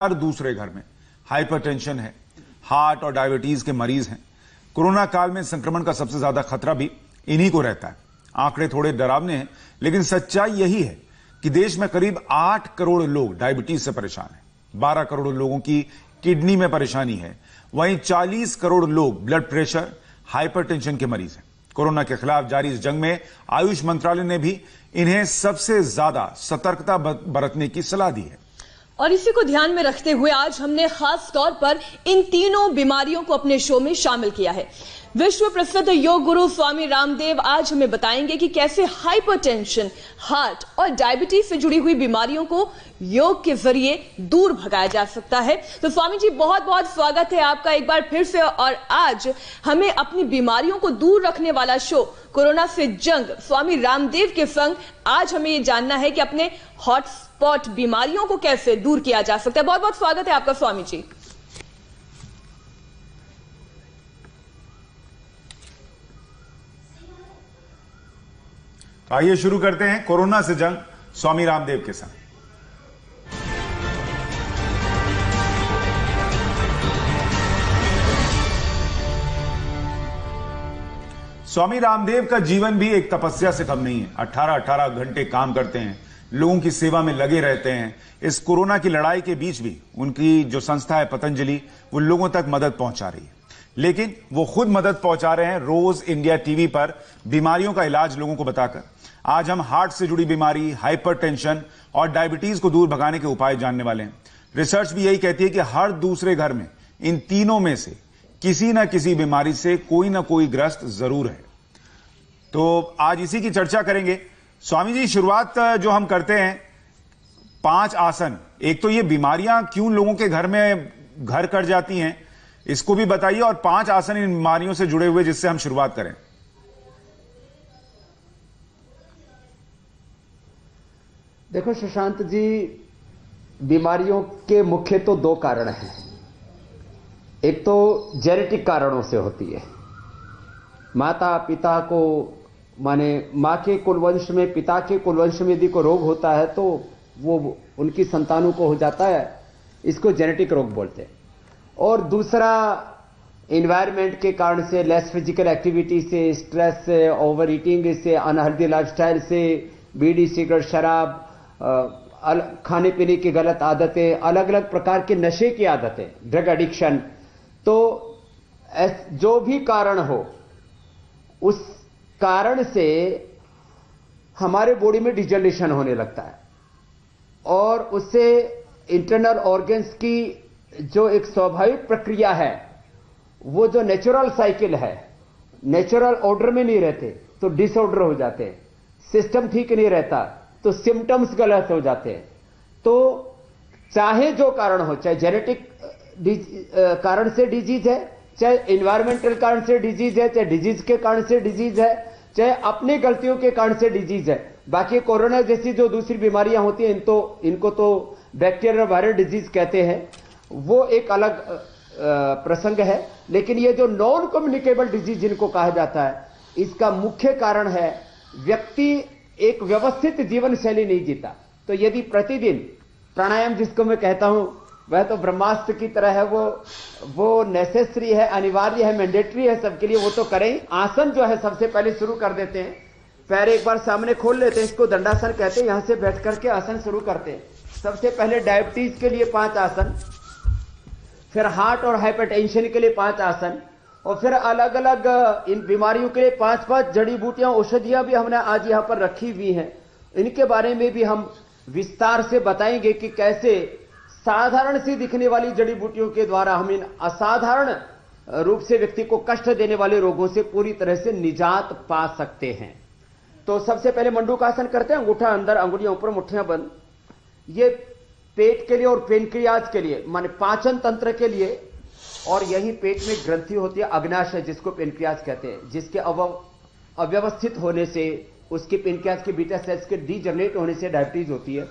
हर दूसरे घर में हाइपरटेंशन है, हार्ट और डायबिटीज के मरीज हैं। कोरोना काल में संक्रमण का सबसे ज्यादा खतरा भी इन्हीं को रहता है। आंकड़े थोड़े डरावने हैं, लेकिन सच्चाई यही है कि देश में करीब 8 करोड़ लोग डायबिटीज से परेशान हैं, 12 करोड़ लोगों की किडनी में परेशानी है, वहीं 40 करोड़ लोग ब्लड प्रेशर, हाइपरटेंशन के मरीज हैं। कोरोना के खिलाफ जारी इस जंग में आयुष मंत्रालय ने भी इन्हें सबसे ज्यादा सतर्कता बरतने की सलाह दी है। और इसी को ध्यान में रखते हुए आज हमने खास तौर पर इन तीनों बीमारियों को अपने शो में शामिल किया है। विश्व प्रसिद्ध योग गुरु स्वामी रामदेव आज हमें बताएंगे कि कैसे हाइपरटेंशन, हार्ट और डायबिटीज से जुड़ी हुई बीमारियों को योग के जरिए दूर भगाया जा सकता है। तो स्वामी जी, बहुत बहुत स्वागत है आपका एक बार फिर से। और आज हमें अपनी बीमारियों को दूर रखने वाला शो कोरोना से जंग स्वामी रामदेव के संग आज हमें ये जानना है कि अपने हॉटस्पॉट बीमारियों को कैसे दूर किया जा सकता है। बहुत बहुत स्वागत है आपका स्वामी जी। आइए शुरू करते हैं कोरोना से जंग स्वामी रामदेव के साथ। स्वामी रामदेव का जीवन भी एक तपस्या से कम नहीं है। 18-18 घंटे काम करते हैं, लोगों की सेवा में लगे रहते हैं। इस कोरोना की लड़ाई के बीच भी उनकी जो संस्था है पतंजलि, वो लोगों तक मदद पहुंचा रही है। लेकिन वो खुद मदद पहुंचा रहे हैं रोज इंडिया टीवी पर बीमारियों का इलाज लोगों को बताकर। आज हम हार्ट से जुड़ी बीमारी, हाइपरटेंशन और डायबिटीज को दूर भगाने के उपाय जानने वाले हैं। रिसर्च भी यही कहती है कि हर दूसरे घर में इन तीनों में से किसी न किसी बीमारी से कोई ना कोई ग्रस्त जरूर है। तो आज इसी की चर्चा करेंगे। स्वामी जी, शुरुआत जो हम करते हैं 5 आसन। एक तो ये बीमारियां क्यों लोगों के घर में घर कर जाती हैं, इसको भी बताइए, और 5 आसन इन बीमारियों से जुड़े हुए जिससे हम शुरुआत करें। देखो सुशांत जी, बीमारियों के मुख्य तो 2 कारण हैं। एक तो जेनेटिक कारणों से होती है। माता पिता को, माने मां के कुलवंश में, पिता के कुलवंश में यदि को रोग होता है तो वो उनकी संतानों को हो जाता है, इसको जेनेटिक रोग बोलते हैं। और दूसरा एनवायरनमेंट के कारण से, लेस फिजिकल एक्टिविटी से, स्ट्रेस से, ओवर ईटिंग से, अनहेल्दी लाइफस्टाइल से, बीड़ी सिगरेट शराब, खाने पीने की गलत आदतें, अलग अलग प्रकार के नशे की आदतें, ड्रग एडिक्शन। तो जो भी कारण हो, उस कारण से हमारे बॉडी में डिजनरेशन होने लगता है और उससे इंटरनल ऑर्गन्स की जो एक स्वाभाविक प्रक्रिया है, वो जो नेचुरल साइकिल है, नेचुरल ऑर्डर में नहीं रहते तो डिसऑर्डर हो जाते हैं। सिस्टम ठीक नहीं रहता तो सिम्टम्स गलत हो जाते हैं। तो चाहे जो कारण हो, चाहे जेनेटिक कारण से डिजीज है, चाहे एनवायरमेंटल कारण से डिजीज है, चाहे डिजीज के कारण से डिजीज है, चाहे अपनी गलतियों के कारण से डिजीज है। बाकी कोरोना जैसी जो दूसरी बीमारियां होती हैं, इनको तो बैक्टीरियल वायरल डिजीज कहते हैं, वो एक अलग प्रसंग है। लेकिन ये जो नॉन कम्युनिकेबल डिजीज जिनको कहा जाता है, इसका मुख्य कारण है व्यक्ति एक व्यवस्थित जीवन शैली नहीं जीता। तो यदि प्रतिदिन प्राणायाम, जिसको मैं कहता हूं, वह तो ब्रह्मास्त्र की तरह है, वो नेसेसरी है, अनिवार्य है, मैंडेटरी है सबके लिए, वो तो करें। आसन जो है सबसे पहले शुरू कर देते हैं। पैर एक बार सामने खोल लेते हैं, इसको दंडासन कहते हैं। यहां से बैठ करके आसन शुरू करते हैं। सबसे पहले डायबिटीज के लिए 5 आसन, फिर हार्ट और हाइपरटेंशन के लिए 5 आसन, और फिर अलग अलग इन बीमारियों के लिए 5-5 जड़ी बूटियां, औषधियां भी हमने आज यहां पर रखी हुई हैं। इनके बारे में भी हम विस्तार से बताएंगे कि कैसे साधारण सी दिखने वाली जड़ी बूटियों के द्वारा हम इन असाधारण रूप से व्यक्ति को कष्ट देने वाले रोगों से पूरी तरह से निजात पा सकते हैं। तो सबसे पहले मंडूकासन करते हैं। अंगूठा अंदर, अंगुलियां ऊपर, मुट्ठियां बंद। ये पेट के लिए और पेनक्रियाज के लिए, माने पाचन तंत्र के लिए। और यही पेट में ग्रंथि होती है, अग्नाशय, जिसको पेनक्रियाज कहते हैं, जिसके अव्यवस्थित होने से, उसके पेनक्रियाज के बीटा सेल्स के डीजनरेट होने से डायबिटीज होती है।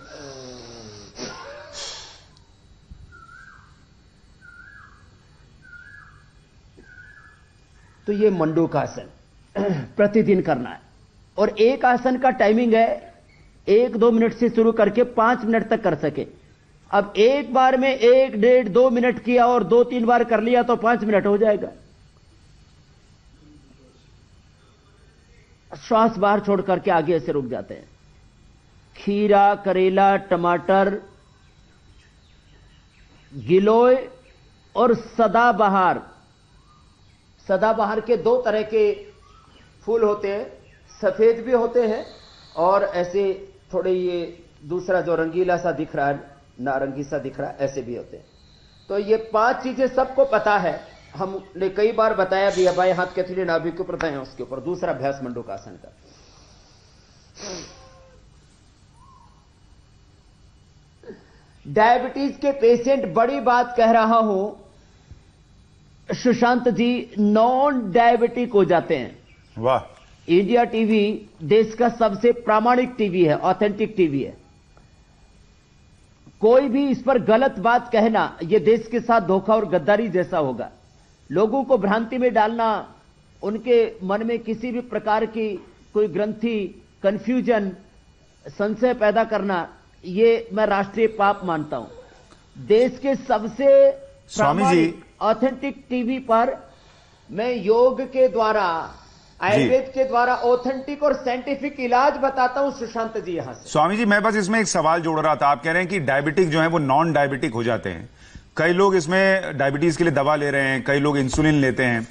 तो ये मंडूकासन प्रतिदिन करना है। और एक आसन का टाइमिंग है 1-2 मिनट से शुरू करके 5 मिनट तक कर सके। अब एक बार में 1, 1.5, 2 मिनट किया और 2-3 बार कर लिया तो 5 मिनट हो जाएगा। श्वास बाहर छोड़ करके आगे ऐसे रुक जाते हैं। खीरा, करेला, टमाटर, गिलोय और सदाबहार। सदाबहार के 2 तरह के फूल होते हैं, सफेद भी होते हैं और ऐसे थोड़े ये दूसरा जो रंगीला सा दिख रहा है, नारंगी सा दिख रहा है, ऐसे भी होते हैं। तो ये 5 चीजें सबको पता है, हमने कई बार बताया भी है। बाएं हाथ के हथेली नाभि के ऊपर, दाएं उसके ऊपर। दूसरा अभ्यास मंडूकासन का। डायबिटीज के पेशेंट, बड़ी बात कह रहा हूं सुशांत जी, नॉन डायबिटिक हो जाते हैं। वाह। इंडिया टीवी देश का सबसे प्रामाणिक टीवी है, ऑथेंटिक टीवी है। कोई भी इस पर गलत बात कहना यह देश के साथ धोखा और गद्दारी जैसा होगा। लोगों को भ्रांति में डालना, उनके मन में किसी भी प्रकार की कोई ग्रंथि, कंफ्यूजन, संशय पैदा करना, ये मैं राष्ट्रीय पाप मानता हूं। देश के सबसे स्वामी जी, ऑथेंटिक टीवी पर मैं योग के द्वारा, आयुर्वेद के द्वारा ऑथेंटिक और साइंटिफिक इलाज बताता हूं सुशांत जी। यहां से स्वामी जी, मैं बस इसमें एक सवाल जोड़ रहा था। आप कह रहे हैं कि डायबिटिक जो है वो नॉन डायबिटिक हो जाते हैं। कई लोग इसमें डायबिटीज के लिए दवा ले रहे हैं, कई लोग इंसुलिन लेते हैं।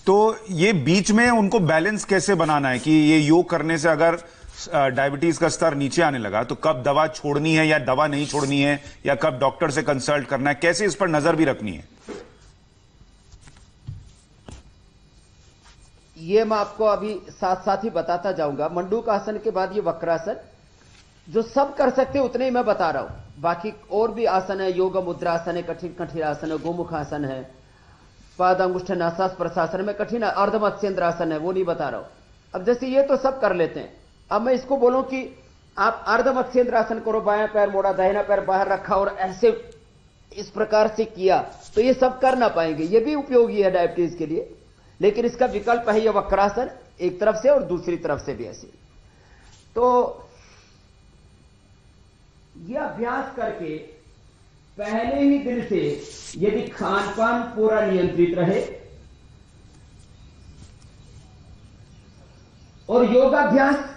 तो ये बीच में उनको बैलेंस कैसे बनाना है कि ये योग करने से अगर डायबिटीज का स्तर नीचे आने लगा तो कब दवा छोड़नी है या दवा नहीं छोड़नी है, या कब डॉक्टर से कंसल्ट करना है, कैसे इस पर नजर भी रखनी है? ये मैं आपको अभी साथ साथ ही बताता जाऊंगा। मंडूकासन के बाद ये वक्रासन, जो सब कर सकते उतने ही मैं बता रहा हूं। बाकी और भी आसन है, योग मुद्रासन है, कठिन कठिन आसन है, गोमुख आसन है, पाद अंगुष्ठ नासास प्रशासन में कठिन अर्धमत्स्येंद्र आसन है, वो नहीं बता रहा हूं। अब जैसे ये तो सब कर लेते हैं, अब मैं इसको बोलूं कि आप अर्धमत्स्येंद्र आसन करो, बायां पैर मोड़ा, दाहिना पैर बाहर रखा और ऐसे इस प्रकार से किया, तो ये सब कर ना पाएंगे। ये भी उपयोगी है डायबिटीज के लिए, लेकिन इसका विकल्प है ये वक्रासन, एक तरफ से और दूसरी तरफ से भी ऐसे। तो यह अभ्यास करके पहले ही दिन से यदि खान पान पूरा नियंत्रित रहे और योगाभ्यास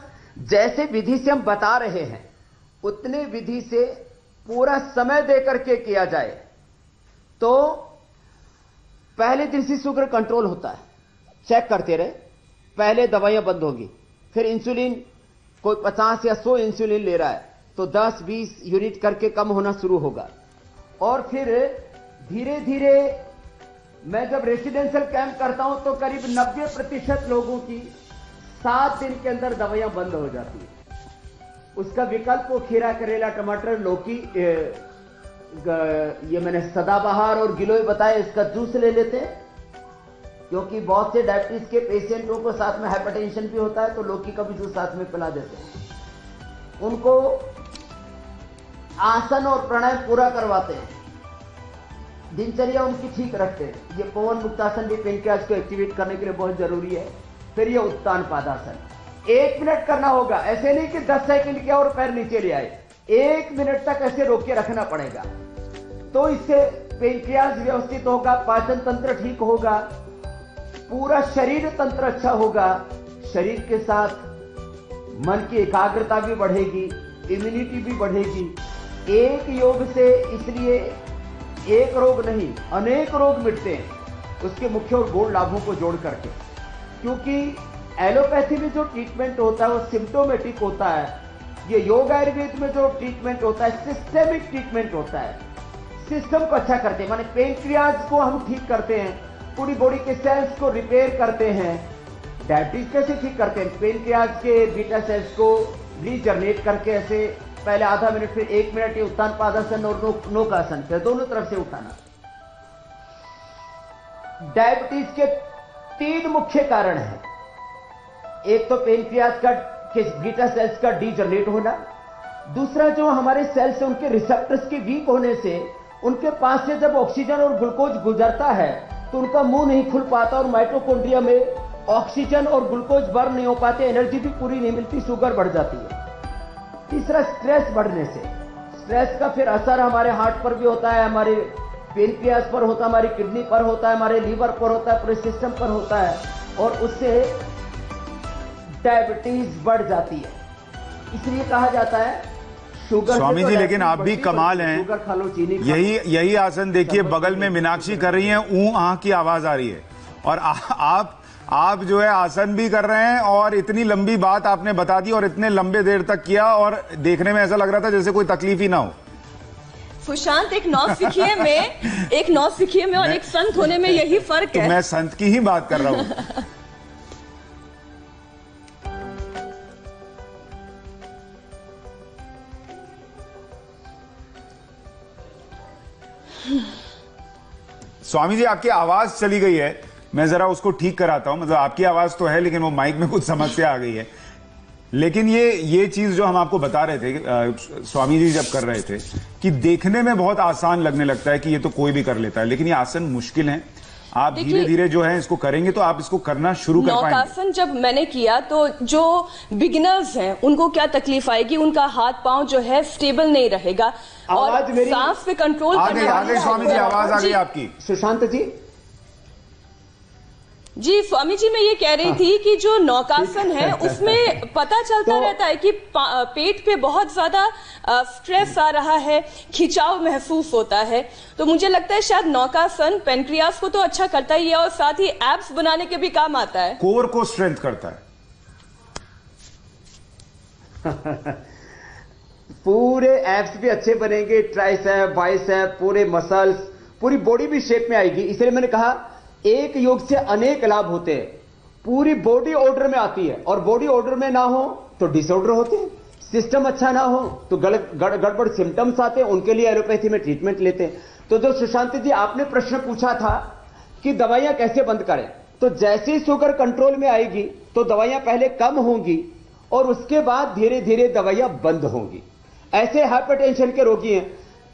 जैसे विधि से हम बता रहे हैं उतने विधि से पूरा समय देकर के किया जाए, तो पहले दिन से शुगर कंट्रोल होता है। चेक करते रहे, पहले दवाइयां बंद होगी, फिर इंसुलिन, कोई 50 या 100 इंसुलिन ले रहा है तो 10-20 यूनिट करके कम होना शुरू होगा। और फिर धीरे धीरे मैं जब रेसिडेंशियल कैंप करता हूं तो करीब 90% लोगों की 7 दिन के अंदर दवाइयां बंद हो जाती है। उसका विकल्प वो खीरा, करेला, टमाटर, लौकी, ये मैंने सदाबहार और गिलोय बताया, इसका जूस ले लेते हैं। क्योंकि बहुत से डायबिटीज के पेशेंटों को साथ में हाइपरटेंशन भी होता है, तो लौकी का भी जूस साथ में पिला देते हैं। उनको आसन और प्राणायाम पूरा करवाते हैं, दिनचर्या उनकी ठीक रखते हैं। ये पवन मुक्तासन भी पेनक्रियाज को एक्टिवेट करने के लिए बहुत जरूरी है। फिर ये उत्तान पादासन 1 मिनट करना होगा, ऐसे नहीं कि 10 सेकंड किया और पैर नीचे ले आए, 1 मिनट तक ऐसे रोक के रखना पड़ेगा। तो इससे पेनक्रियाज व्यवस्थित होगा, पाचन तंत्र ठीक होगा, पूरा शरीर तंत्र अच्छा होगा, शरीर के साथ मन की एकाग्रता भी बढ़ेगी, इम्यूनिटी भी बढ़ेगी। एक योग से इसलिए एक रोग नहीं अनेक रोग मिटते हैं, उसके मुख्य और गौण लाभों को जोड़ करके। क्योंकि एलोपैथी में जो ट्रीटमेंट होता है वो सिम्प्टोमेटिक होता है, ये योग आयुर्वेद में जो ट्रीटमेंट होता है सिस्टेमिक ट्रीटमेंट होता है। सिस्टम को अच्छा करते हैं, माने पेनक्रियाज को हम ठीक करते हैं, पूरी बॉडी के सेल्स को रिपेयर करते हैं। डायबिटीज कैसे ठीक करते हैं? पेनक्रियाज के बीटा सेल्स को रीजनरेट करके ऐसे पहले आधा मिनट फिर 1 मिनट ये उत्तान पादासन और नौकासन, फिर दोनों तरफ से उठाना। डायबिटीज के 3 मुख्य कारण हैं। एक तो पेनक्रियाज का बीटा सेल्स का डीजनरेट होना, दूसरा जो हमारे सेल्स है उनके रिसेप्टर्स के वीक होने से उनके पास से जब ऑक्सीजन और ग्लूकोज गुजरता है तो उनका मुंह नहीं खुल पाता और माइटोकॉन्ड्रिया में ऑक्सीजन और ग्लूकोज बर्न नहीं हो पाते, एनर्जी भी पूरी नहीं मिलती, शुगर बढ़ जाती है। तीसरा स्ट्रेस बढ़ने से, स्ट्रेस का फिर असर हमारे हार्ट पर भी होता है, हमारे पेनक्रियास पर होता है, हमारी किडनी पर होता है, हमारे लीवर पर होता है, पूरे सिस्टम पर होता है, और उससे डायबिटीज बढ़ जाती है। इसलिए कहा जाता है शुगर। स्वामी जी, लेकिन आप भी कमाल हैं। शुगर खा लो, चीनी खा लो। यही आसन देखिए, बगल में मीनाक्षी कर रही हैं, ऊं आह की आवाज आ रही है, और आप जो है आसन भी कर रहे हैं, और इतनी लंबी बात आपने बता दी और इतने लंबे देर तक किया, और देखने में ऐसा लग रहा था जैसे कोई तकलीफ ही ना हो। सुशांत, एक नौसिखिए में और एक संत होने में यही फर्क तो है। मैं संत की ही बात कर रहा हूं। स्वामी जी, आपकी आवाज चली गई है, मैं जरा उसको ठीक कराता हूं। मतलब आपकी आवाज तो है, लेकिन वो माइक में कुछ समस्या आ गई है। लेकिन ये चीज जो हम आपको बता रहे थे, स्वामी जी जब कर रहे थे, कि देखने में बहुत आसान लगने लगता है कि ये तो कोई भी कर लेता है, लेकिन ये आसन मुश्किल है। आप धीरे धीरे जो है इसको करेंगे तो आप इसको करना शुरू कर पाएंगे। नौकासन जब मैंने किया तो जो बिगिनर्स हैं उनको क्या तकलीफ आएगी, उनका हाथ पांव जो है स्टेबल नहीं रहेगा, और सांस पे कंट्रोल आ गई स्वामी जी, आवाज आ गई आपकी। सुशांत जी स्वामी जी, मैं ये कह रही थी कि जो नौकासन है उसमें पता चलता रहता है कि पेट पे बहुत ज्यादा स्ट्रेस आ रहा है, खिंचाव महसूस होता है। तो मुझे लगता है शायद नौकासन पेनक्रियास को तो अच्छा करता ही है, और साथ ही एब्स बनाने के भी काम आता है, कोर को स्ट्रेंथ करता है। पूरे एब्स भी अच्छे बनेंगे, ट्राइसेप, बाइसेप, पूरे मसल्स, पूरी बॉडी भी शेप में आएगी। इसलिए मैंने कहा एक योग से अनेक लाभ होते हैं। पूरी बॉडी ऑर्डर में आती है, और बॉडी ऑर्डर में ना हो तो डिसऑर्डर होते हैं, सिस्टम अच्छा ना हो तो गड़बड़ सिम्टम्स आते हैं, उनके लिए एलोपैथी में ट्रीटमेंट लेते हैं। तो जो सुशांत जी आपने प्रश्न पूछा था कि दवाइयां कैसे बंद करें, तो जैसे ही शुगर कंट्रोल में आएगी तो दवाइयां पहले कम होंगी और उसके बाद धीरे धीरे दवाइयां बंद होंगी। ऐसे हाइपरटेंशन के रोगी हैं,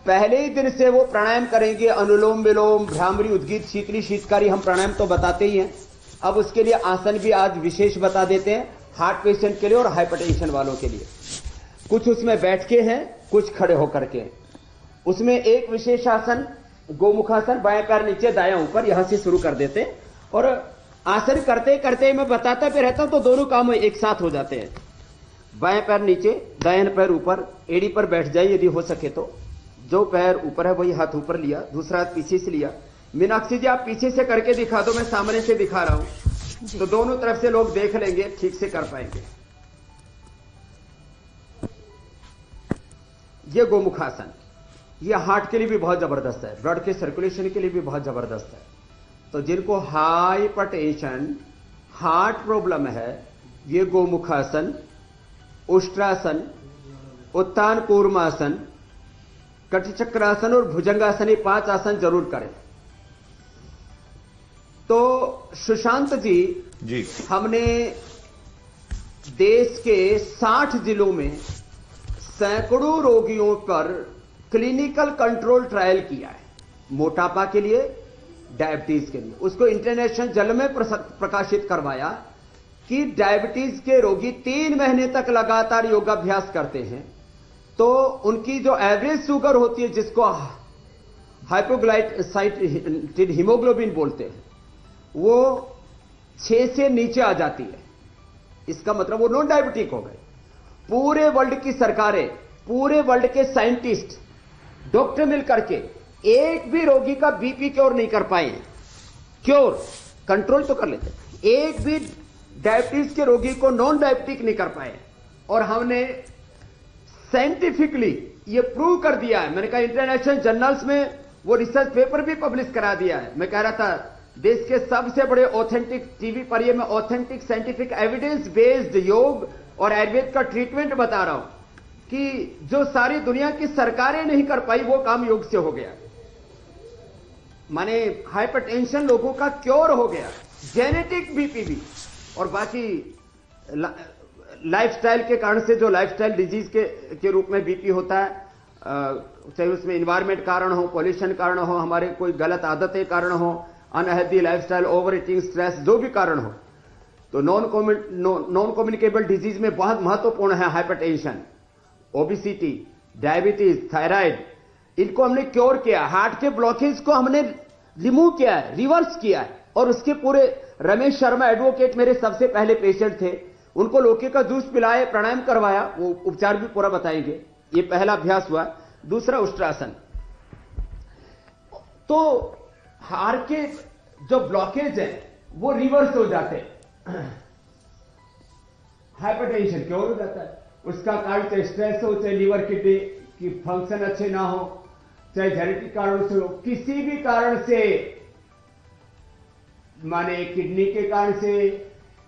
पहले ही दिन से वो प्राणायाम करेंगे, अनुलोम विलोम, भ्रामरी, उद्गीत, शीतली, शीतकारी, हम प्राणायाम तो बताते ही हैं। अब उसके लिए आसन भी आज विशेष बता देते हैं, हार्ट पेशेंट के लिए और हाइपरटेंशन वालों के लिए। कुछ उसमें बैठ के हैं, कुछ खड़े होकर के। उसमें एक विशेष आसन गोमुखासन, बाएं पैर नीचे दायां ऊपर, यहां से शुरू कर देते हैं, और आसन करते करते मैं बताता भी रहता हूं तो दोनों काम एक साथ हो जाते हैं। बाएं पैर नीचे, दायां पैर ऊपर, एड़ी पर बैठ जाए यदि हो सके तो। जो पैर ऊपर है वही हाथ ऊपर लिया, दूसरा हाथ पीछे से लिया। मीनाक्षी जी आप पीछे से करके दिखा दो, मैं सामने से दिखा रहा हूं तो दोनों तरफ से लोग देख लेंगे, ठीक से कर पाएंगे। ये गोमुखासन, ये हार्ट के लिए भी बहुत जबरदस्त है, ब्लड के सर्कुलेशन के लिए भी बहुत जबरदस्त है। तो जिनको हाइपरटेंशन, हार्ट प्रॉब्लम है, ये गोमुखासन, उष्ट्रासन, उत्तान कूर्मासन, कटिचक्रासन और भुजंगासन, ये 5 आसन जरूर करें। तो सुशांत जी, हमने देश के 60 जिलों में सैकड़ों रोगियों पर क्लिनिकल कंट्रोल ट्रायल किया है, मोटापा के लिए, डायबिटीज के लिए। उसको इंटरनेशनल जर्नल में प्रकाशित करवाया कि डायबिटीज के रोगी 3 महीने तक लगातार योगाभ्यास करते हैं तो उनकी जो एवरेज शुगर होती है, जिसको हाइपोग्लाइकेमिक हीमोग्लोबिन बोलते हैं, वो 6 से नीचे आ जाती है। इसका मतलब वो नॉन डायबिटिक हो गए। पूरे वर्ल्ड की सरकारें, पूरे वर्ल्ड के साइंटिस्ट, डॉक्टर मिलकर के एक भी रोगी का बीपी क्योर नहीं कर पाए। क्योर, कंट्रोल तो कर लेते, एक भी डायबिटीज के रोगी को नॉन डायबिटिक नहीं कर पाए। और हमने साइंटिफिकली ये प्रूव कर दिया है। मैंने कहा इंटरनेशनल जर्नल्स में वो रिसर्च पेपर भी पब्लिश करा दिया है। मैं कह रहा था देश के सबसे बड़े ऑथेंटिक टीवी पर ये मैं ऑथेंटिक साइंटिफिक एविडेंस बेस्ड योग और आयुर्वेद का ट्रीटमेंट बता रहा हूं कि जो सारी दुनिया की सरकारें नहीं कर पाई वो काम योग से हो गया। माने हाइपरटेंशन लोगों का क्योर हो गया, जेनेटिक बीपी भी, और बाकी लाइफस्टाइल के कारण से जो लाइफस्टाइल डिजीज के रूप में बीपी होता है, चाहे उसमें इन्वायरमेंट कारण हो, पॉल्यूशन कारण हो, हमारे कोई गलत आदतें कारण हो, unhealthy lifestyle, over eating, stress, जो भी कारण हो, तो नॉन कम्युनिकेबल डिजीज में बहुत महत्वपूर्ण है हाइपरटेंशन, ओबेसिटी, डायबिटीज, थायराइड, इनको हमने क्योर किया। हार्ट के ब्लॉकेज को हमने रिमूव किया है, रिवर्स किया है। और उसके पूरे रमेश शर्मा एडवोकेट मेरे सबसे पहले पेशेंट थे, उनको लौकी का जूस पिलाए, प्राणायाम करवाया, वो उपचार भी पूरा बताएंगे। ये पहला अभ्यास हुआ। दूसरा उष्ट्रासन। तो हार्ट के जो ब्लॉकेज है वो रिवर्स हो जाते हैं, हाइपरटेंशन क्योर हो जाता है। उसका कारण चाहे स्ट्रेस हो, चाहे लीवर किडनी की फंक्शन अच्छे ना हो, चाहे जेनेटिक कारणों से हो, किसी भी कारण से, माने किडनी के कारण से,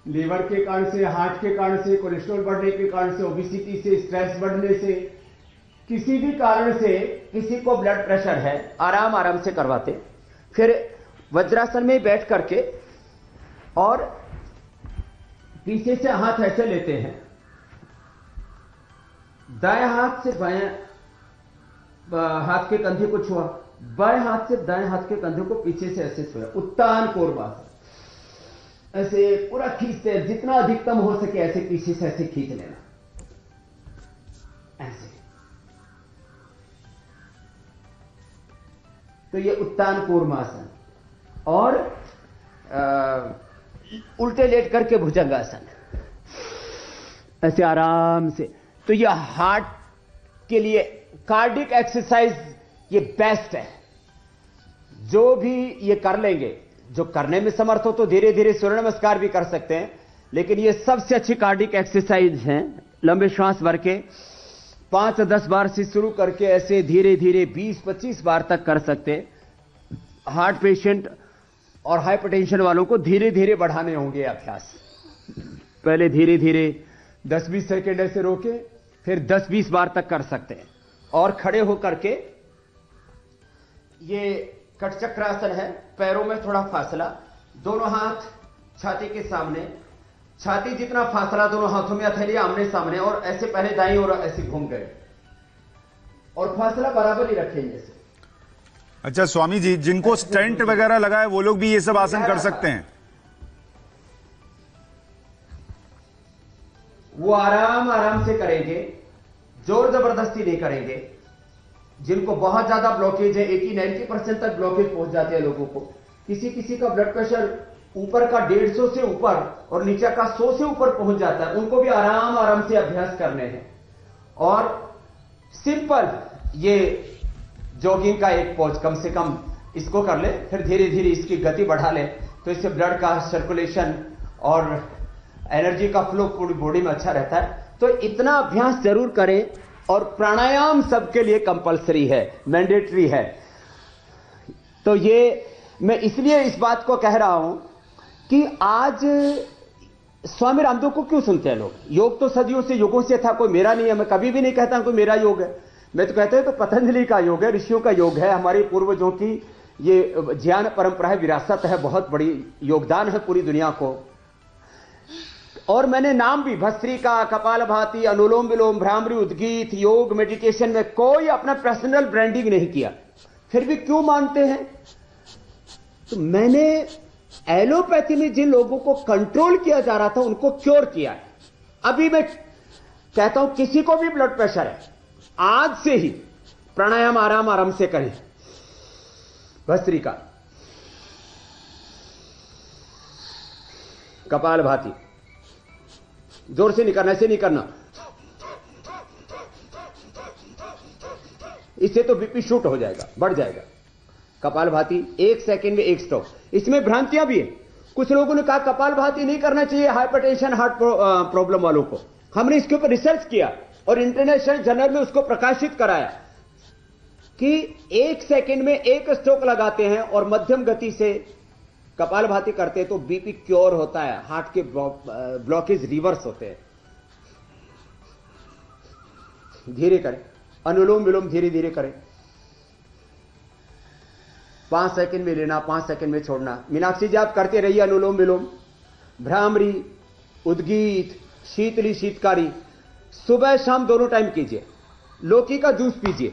लीवर के कारण से, हार्ट के कारण से, कोलेस्ट्रॉल बढ़ने के कारण से, ओबेसिटी से, स्ट्रेस बढ़ने से, किसी भी कारण से किसी को ब्लड प्रेशर है, आराम आराम से करवाते। फिर वज्रासन में बैठ करके और पीछे से हाथ ऐसे लेते हैं, दाएं हाथ से बाएं हाथ के कंधे को छुआ, बाएं हाथ से दाएं हाथ के कंधे को पीछे से ऐसे छुआ, उत्तान कोरबासन। ऐसे पूरा खींचते हैं, जितना अधिकतम हो सके ऐसे पीछे से ऐसे खींच लेना, ऐसे। तो ये उत्तान कूर्मासन। और उल्टे लेट करके भुजंगासन, ऐसे आराम से। तो ये हार्ट के लिए कार्डिक एक्सरसाइज ये बेस्ट है। जो भी ये कर लेंगे, जो करने में समर्थ हो तो धीरे धीरे सूर्य नमस्कार भी कर सकते हैं, लेकिन ये सबसे अच्छी कार्डिक एक्सरसाइज है। लंबे श्वास भर के 5-10 बार से शुरू करके ऐसे धीरे धीरे 20-25 बार तक कर सकते। हार्ट पेशेंट और हाइपरटेंशन वालों को धीरे धीरे बढ़ाने होंगे अभ्यास। पहले धीरे धीरे 10-20 सेकेंड ऐसे रोके, फिर 10-20 बार तक कर सकते हैं। और खड़े होकर के ये कटचक्रासन है, पैरों में थोड़ा फासला, दोनों हाथ छाती के सामने, छाती जितना फासला दोनों हाथों में हथेली आमने सामने, और ऐसे पहले दाईं ओर ऐसे घूम गए और फासला बराबर ही रखेंगे ऐसे। अच्छा स्वामी जी, जिनको स्टेंट वगैरह लगा है वो लोग भी ये सब आसन कर सकते हैं? वो आराम आराम से करेंगे, जोर जबरदस्ती नहीं करेंगे। जिनको बहुत ज्यादा ब्लॉकेज है, 80-90% तक ब्लॉकेज पहुंच जाते हैं लोगों को। किसी किसी का ब्लड प्रेशर ऊपर का 150 से ऊपर और नीचे का 100 से ऊपर पहुंच जाता है, उनको भी आराम आराम से अभ्यास करने हैं। और सिंपल ये जॉगिंग का एक पोज कम से कम इसको कर ले, फिर धीरे धीरे इसकी गति बढ़ा ले, तो इससे ब्लड का सर्कुलेशन और एनर्जी का फ्लो पूरी बॉडी में अच्छा रहता है। तो इतना अभ्यास जरूर करें। और प्राणायाम सबके लिए कंपलसरी है, मैंडेटरी है। तो ये मैं इसलिए इस बात को कह रहा हूं कि आज स्वामी रामदेव को क्यों सुनते हैं लोग? योग तो सदियों से, युगों से था, कोई मेरा नहीं है। मैं कभी भी नहीं कहता कोई मेरा योग है, मैं तो कहते हैं तो पतंजलि का योग है, ऋषियों का योग है, हमारे पूर्वजों की ये ज्ञान परंपरा है, विरासत है, बहुत बड़ी योगदान है पूरी दुनिया को। और मैंने नाम भी भस्त्रिका, कपालभाति, अनुलोम विलोम, भ्रामरी, उद्गीत, योग, मेडिटेशन में कोई अपना पर्सनल ब्रांडिंग नहीं किया। फिर भी क्यों मानते हैं? तो मैंने एलोपैथी में जिन लोगों को कंट्रोल किया जा रहा था उनको क्योर किया है। अभी मैं कहता हूं किसी को भी ब्लड प्रेशर है, आज से ही प्राणायाम आराम आराम से करें। भस्त्रिका, कपालभाति, जोर से नहीं करना, ऐसे नहीं करना, इससे तो बीपी शूट हो जाएगा, बढ़ जाएगा। कपालभाति 1 सेकंड में 1 स्टॉप। इसमें भ्रांतियां भी है। कुछ लोगों ने कहा कपालभाति नहीं करना चाहिए हाइपरटेंशन, हार्ट प्रॉब्लम वालों को। हमने इसके ऊपर रिसर्च किया और इंटरनेशनल जर्नल में उसको प्रकाशित कराया कि 1 सेकंड में 1 स्ट्रोक लगाते हैं और मध्यम गति से कपालभाति करते हैं तो बीपी क्योर होता है, हार्ट के ब्लॉकेज रिवर्स होते हैं। धीरे करें, अनुलोम विलोम धीरे धीरे करें, 5 सेकंड में लेना, 5 सेकंड में छोड़ना। मीनाक्षी जी आप करते रहिए अनुलोम विलोम, भ्रामरी, उद्गीत, शीतली शीतकारी, सुबह शाम दोनों टाइम कीजिए। लौकी का जूस पीजिए,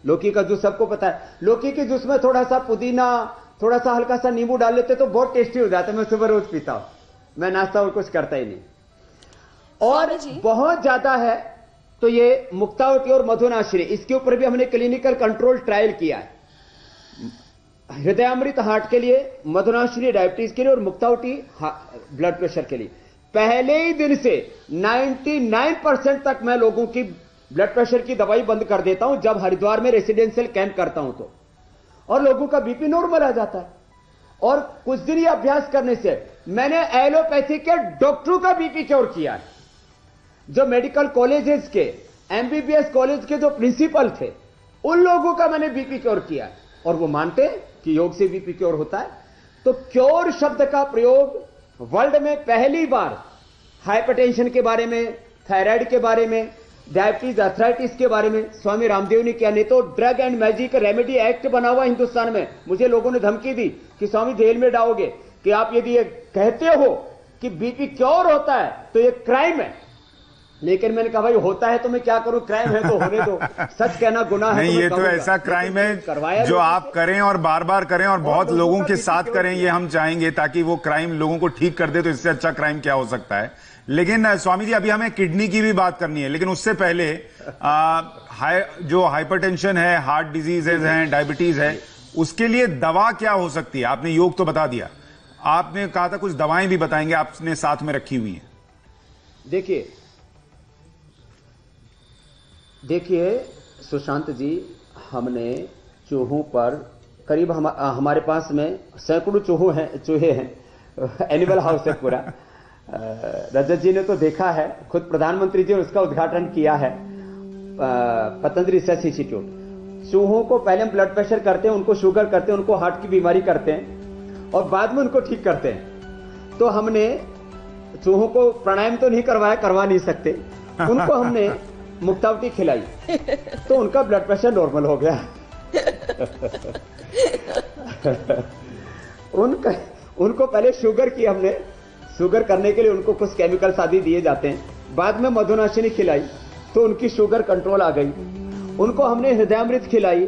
लौकी का जूस सबको पता है। लौकी के जूस में थोड़ा सा पुदीना, थोड़ा सा हल्का सा नींबू डाल लेते तो बहुत टेस्टी हो जाता है। मैं सुबह रोज पीता हूं, मैं नाश्ता और कुछ करता ही नहीं। और बहुत ज्यादा है तो ये मुक्तावती और मधुनाश्री, इसके ऊपर भी हमने क्लिनिकल कंट्रोल ट्रायल किया है। हृदयामृत हार्ट के लिए, मधुनाश्री डायबिटीज के लिए और मुक्तावती ब्लड प्रेशर के लिए। पहले ही दिन से 99% तक मैं लोगों की ब्लड प्रेशर की दवाई बंद कर देता हूं जब हरिद्वार में रेसिडेंशियल कैंप करता हूं तो, और लोगों का बीपी नॉर्मल आ जाता है। और कुछ दिन ये अभ्यास करने से मैंने एलोपैथी के डॉक्टरों का बीपी क्योर किया है। जो मेडिकल कॉलेजेस के, एमबीबीएस कॉलेज के जो प्रिंसिपल थे, उन लोगों का मैंने बीपी क्योर किया है, और वो मानते हैं कि योग से बीपी क्योर होता है। तो क्योर शब्द का प्रयोग वर्ल्ड में पहली बार हाइपरटेंशन के बारे में, थायराइड के बारे में, डायबिटीज, अर्थराइटिस के बारे में स्वामी रामदेव ने किया। नहीं तो drug and magic remedy act बना हुआ हिंदुस्तान में। मुझे लोगों ने धमकी दी कि स्वामी जेल में डालोगे कि आप यदि ये कहते हो कि बीपी क्योर होता है तो ये क्राइम है। लेकिन मैंने कहा भाई होता है तो मैं क्या करूं, क्राइम है तो होने दो, सच कहना गुनाह है। नहीं, ये तो ऐसा क्राइम है जो आप करें और बार बार करें और बहुत लोगों के साथ करें, ये हम चाहेंगे ताकि वो क्राइम लोगों को ठीक कर दे। तो इससे अच्छा क्राइम क्या हो सकता है। लेकिन स्वामी जी, अभी हमें किडनी की भी बात करनी है, लेकिन उससे पहले जो हाइपरटेंशन है, हार्ट डिजीजेज हैं, डायबिटीज है, उसके लिए दवा क्या हो सकती है। आपने योग तो बता दिया, आपने कहा था कुछ दवाएं भी बताएंगे, आपने साथ में रखी हुई हैं। देखिए सुशांत जी, हमने चूहों पर करीब हमारे पास में सैकड़ों चूहे हैं। एनिमल हाउस है पूरा। रजत जी ने तो देखा है, खुद प्रधानमंत्री जी ने उसका उद्घाटन किया है। Patanjali research institute. चूहों को पहले हम ब्लड प्रेशर करते हैं, उनको शुगर करते हैं, उनको हार्ट की बीमारी करते हैं और बाद में उनको ठीक करते हैं। तो हमने चूहों को प्राणायाम तो नहीं करवाया, करवा नहीं सकते, उनको हमने मुक्तावती खिलाई तो उनका ब्लड प्रेशर नॉर्मल हो गया। उनको पहले शुगर की हमने, शुगर करने के लिए उनको कुछ केमिकल्स आदि दिए जाते हैं। बाद में मधुनाशिनी खिलाई तो उनकी शुगर कंट्रोल आ गई। उनको हमने हृदयामृत खिलाई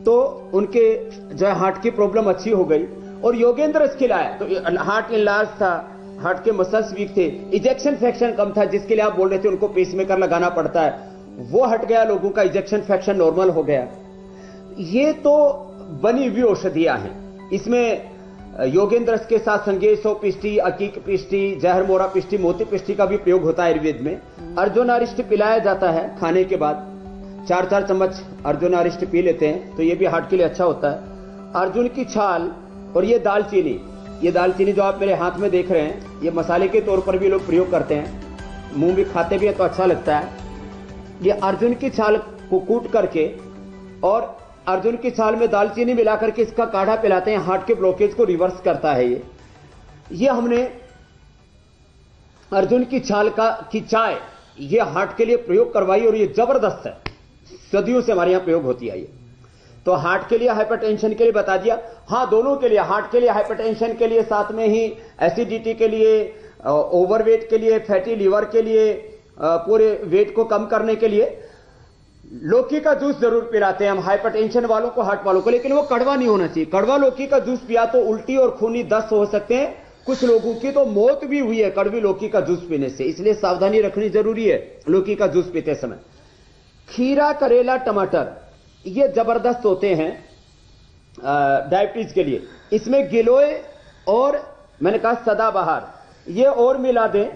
तो उनके जो है हार्ट की प्रॉब्लम अच्छी हो गई। और योगेंद्र खिलाया तो हार्ट इनलार्ज था, हार्ट के मसल्स वीक थे, इजेक्शन फ्रैक्शन कम था, जिसके लिए आप बोल रहे थे उनको पेसमेकर लगाना पड़ता है, वो हट गया। लोगों का इजेक्शन फ्रैक्शन नॉर्मल हो गया। ये तो बनी हुई औषधियां हैं। इसमें योगेंद्र के साथ संगेशो पिष्टी, अकीक पिष्टी, जहर मोरा पिष्टी, मोती पिष्टी का भी प्रयोग होता है आयुर्वेद में। अर्जुनारिष्ट पिलाया जाता है खाने के बाद, 4-4 चम्मच अर्जुनारिष्ट पी लेते हैं तो ये भी हार्ट के लिए अच्छा होता है। अर्जुन की छाल और ये दालचीनी जो आप मेरे हाथ में देख रहे हैं, ये मसाले के तौर पर भी लोग प्रयोग करते हैं, मुंह भी खाते भी है तो अच्छा लगता है। ये अर्जुन की छाल को कूट करके और अर्जुन की छाल में दालचीनी मिलाकर के इसका काढ़ा पिलाते हैं, हार्ट के ब्लॉकेज को रिवर्स करता है। ये हमने अर्जुन की छाल की चाय ये हार्ट के लिए प्रयोग करवाई और ये जबरदस्त है, सदियों से हमारे यहां प्रयोग होती है। ये तो हार्ट के लिए, हाइपरटेंशन के लिए बता दिया। हाँ, दोनों के लिए, हार्ट के लिए, हाइपरटेंशन के लिए, साथ में ही एसिडिटी के लिए, ओवरवेट के लिए, फैटी लीवर के लिए, पूरे वेट को कम करने के लिए लौकी का जूस जरूर पिलाते हैं हम हाइपरटेंशन वालों को, हार्ट वालों को। लेकिन वो कड़वा नहीं होना चाहिए। कड़वा लौकी का जूस पिया तो उल्टी और खूनी दस्त हो सकते हैं। कुछ लोगों की तो मौत भी हुई है कड़वी लौकी का जूस पीने से, इसलिए सावधानी रखनी जरूरी है लौकी का जूस पीते समय। खीरा, करेला, टमाटर ये जबरदस्त होते हैं डायबिटीज के लिए। इसमें गिलोय और मैंने कहा सदाबहार, ये और मिला दें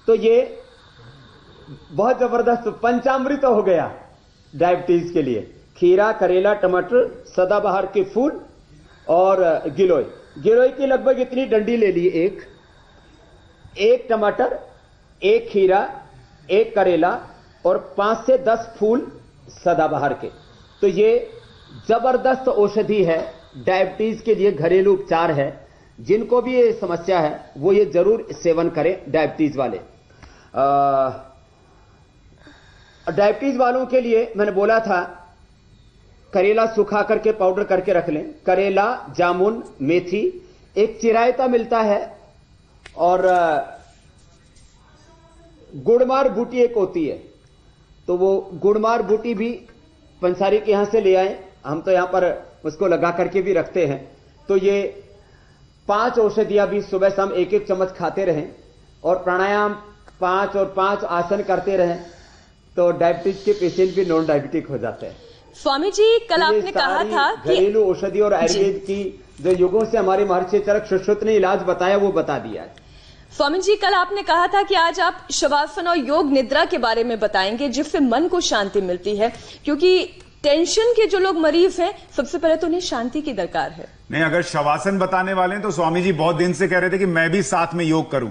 तो ये बहुत जबरदस्त पंचामृत हो गया डायबिटीज के लिए। खीरा, करेला, टमाटर, सदाबहार के फूल और गिलोय की लगभग इतनी डंडी ले ली, एक टमाटर, एक खीरा, एक करेला और 5 से 10 फूल सदाबहार के। तो ये जबरदस्त औषधि है डायबिटीज के लिए, घरेलू उपचार है। जिनको भी ये समस्या है वो ये जरूर सेवन करें डायबिटीज वाले। डायबिटीज वालों के लिए मैंने बोला था करेला सुखा करके पाउडर करके रख लें। करेला, जामुन, मेथी, एक चिरायता मिलता है और गुड़मार बूटी एक होती है, तो वो गुड़मार बूटी भी पंसारी के यहां से ले आए। हम तो यहां पर उसको लगा करके भी रखते हैं। तो ये 5 औषधियां भी सुबह शाम 1-1 चम्मच खाते रहें और प्राणायाम 5 और 5 आसन करते रहें तो डायबिटीज के पेशेंट भी नॉन डायबिटिक हो जाते हैं। स्वामी जी, कल आपने कहा था कि घरेलू औषधि और आयुर्वेद की जो युगों से हमारे महर्षि चरक सुश्रुत ने इलाज बताया वो बता दिया है। स्वामी जी, कल आपने कहा था कि आज आप शवासन और योग निद्रा के बारे में बताएंगे जिससे मन को शांति मिलती है, क्योंकि टेंशन के जो लोग मरीज हैं सबसे पहले तो उन्हें शांति की दरकार है। नहीं, अगर शवासन बताने वाले हैं तो स्वामी जी बहुत दिन से कह रहे थे कि मैं भी साथ में योग करूं,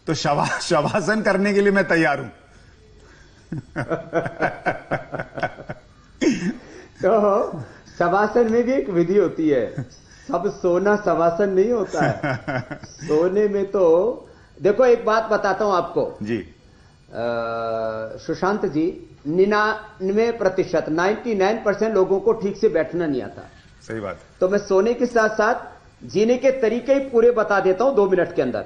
तो शवासन करने के लिए मैं तैयार हूं। तो शवासन में भी एक विधि होती है, सब सोना शवासन नहीं होता है। सोने में तो देखो, एक बात बताता हूं आपको जी। सुशांत जी, 99% 99% लोगों को ठीक से बैठना नहीं आता। सही बात। तो मैं सोने के साथ साथ जीने के तरीके ही पूरे बता देता हूं 2 मिनट के अंदर।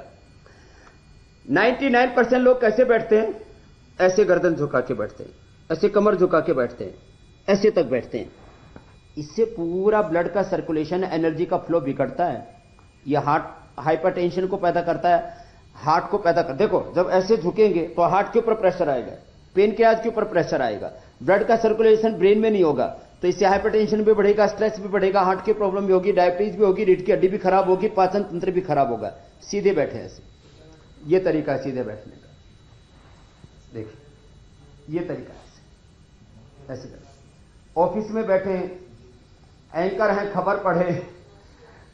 99% लोग कैसे बैठते हैं? ऐसे गर्दन झुका के बैठते हैं, ऐसे कमर झुका के बैठते हैं, ऐसे तक बैठते हैं। इससे पूरा ब्लड का सर्कुलेशन, एनर्जी का फ्लो बिगड़ता है। यह हार्ट हाइपरटेंशन को पैदा करता है, हार्ट को पैदा कर। देखो, जब ऐसे झुकेंगे तो हार्ट के ऊपर प्रेशर आएगा, पेनक्रियाज के ऊपर प्रेशर आएगा, ब्लड का सर्कुलेशन ब्रेन में नहीं होगा, तो इससे हाइपरटेंशन भी बढ़ेगा, स्ट्रेस भी बढ़ेगा, हार्ट की प्रॉब्लम भी होगी, डायबिटीज भी होगी, रीढ़ की हड्डी भी खराब होगी, पाचन तंत्र भी खराब होगा। सीधे बैठे ऐसे, ये तरीका है सीधे बैठने का। देखिए, ये तरीका है ऐसे बैठे। ऑफिस में बैठे, एंकर हैं, खबर पढ़े,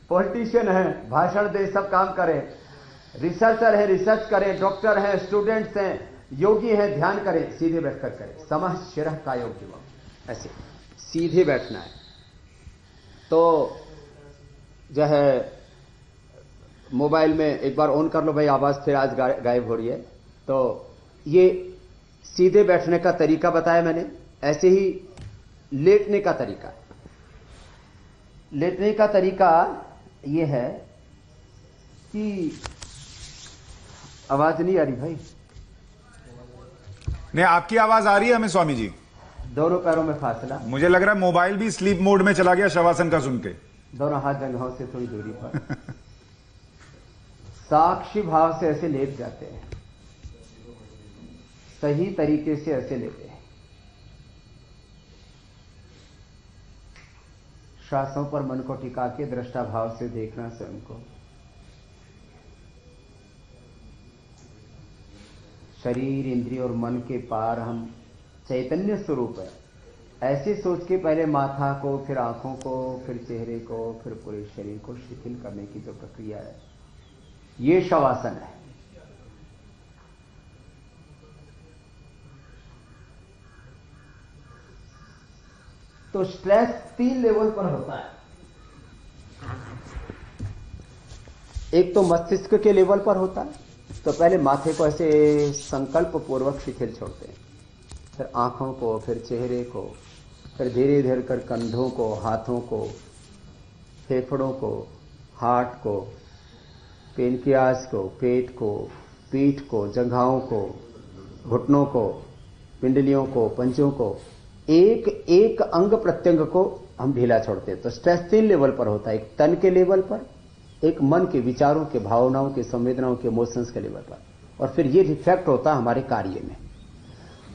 पॉलिटिशियन हैं, भाषण दे, सब काम करें, रिसर्चर है, रिसर्च करें, डॉक्टर हैं, स्टूडेंट्स हैं, योगी हैं, ध्यान करें, सीधे बैठकर करें। समः शिरः कायो जीवम्, ऐसे सीधे बैठना है। तो जो है मोबाइल में एक बार ऑन कर लो भाई, आवाज फिर आज गायब हो रही है। तो ये सीधे बैठने का तरीका बताया मैंने। ऐसे ही लेटने का तरीका, लेटने का तरीका ये है कि आवाज नहीं आ रही भाई? नहीं, आपकी आवाज आ रही है हमें स्वामी जी। दोनों पैरों में फासला। मुझे लग रहा है मोबाइल भी स्लीप मोड में चला गया शवासन का सुन के। दोनों हाथ जंघों से थोड़ी दूरी पर साक्षी भाव से ऐसे लेट जाते हैं, सही तरीके से ऐसे लेते हैं। श्वासों पर मन को टिका के दृष्टा भाव से देखना स्वयं को। शरीर, इंद्रिय और मन के पार हम चैतन्य स्वरूप है, ऐसे सोच के पहले माथा को, फिर आंखों को, फिर चेहरे को, फिर पूरे शरीर को शिथिल करने की जो प्रक्रिया है, ये शवासन है। तो स्ट्रेस 3 लेवल पर होता है। एक तो मस्तिष्क के लेवल पर होता है, तो पहले माथे को ऐसे संकल्प पूर्वक शिथिल छोड़ते हैं, फिर आंखों को, फिर चेहरे को, फिर धीरे धीरे कर कंधों को, हाथों को, फेफड़ों को, हार्ट को, पेनक्रियाज को, पेट को, पीठ को, जंघाओं को, घुटनों को, पिंडलियों को, पंजों को, एक एक अंग प्रत्यंग को हम ढीला छोड़ते हैं। तो स्ट्रेस 3 लेवल पर होता है, एक तन के लेवल पर, एक मन के, विचारों के, भावनाओं के, संवेदनाओं के, इमोशंस के लेवल पर, और फिर ये रिफ्लेक्ट होता है हमारे कार्य में।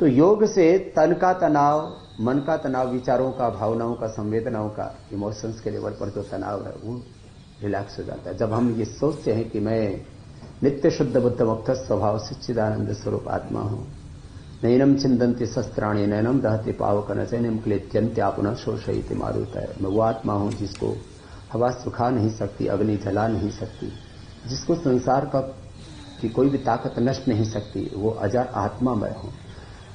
तो योग से तन का तनाव, मन का तनाव, विचारों का, भावनाओं का, संवेदनाओं का, इमोशंस के लेवल पर जो तनाव है वो रिलैक्स हो जाता है। जब हम ये सोचते हैं कि मैं नित्य शुद्ध बुद्ध मुक्त स्वभाव सच्चिदानंद स्वरूप आत्मा हूं, नैनम चिंदंति शस्त्राणी नैनम दहति पावकन चैनम क्लेत्यंत्या पुनः शोषयति मारुत है। मैं वो आत्मा हूं जिसको हवा सुखा नहीं सकती, अग्नि जला नहीं सकती, जिसको संसार का की कोई भी ताकत नष्ट नहीं सकती, वो अजर आत्मा मैं हूं।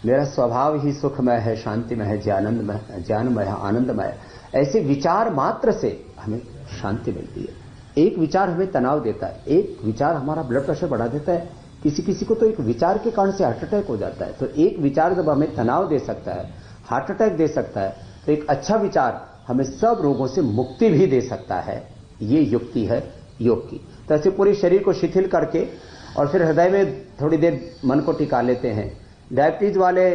मेरा स्वभाव ही सुखमय है, शांतिमय है, ज्ञानमय है, आनंदमय। ऐसे विचार मात्र से हमें शांति मिलती है। एक विचार हमें तनाव देता है, एक विचार हमारा ब्लड प्रेशर बढ़ा देता है, किसी किसी को तो एक विचार के कारण से हार्ट अटैक हो जाता है। तो एक विचार जब हमें तनाव दे सकता है, हार्ट अटैक दे सकता है, तो एक अच्छा विचार हमें सब रोगों से मुक्ति भी दे सकता है। ये युक्ति है योग की। तो ऐसे पूरे शरीर को शिथिल करके और फिर हृदय में थोड़ी देर मन को टिका लेते हैं। डायबिटीज वाले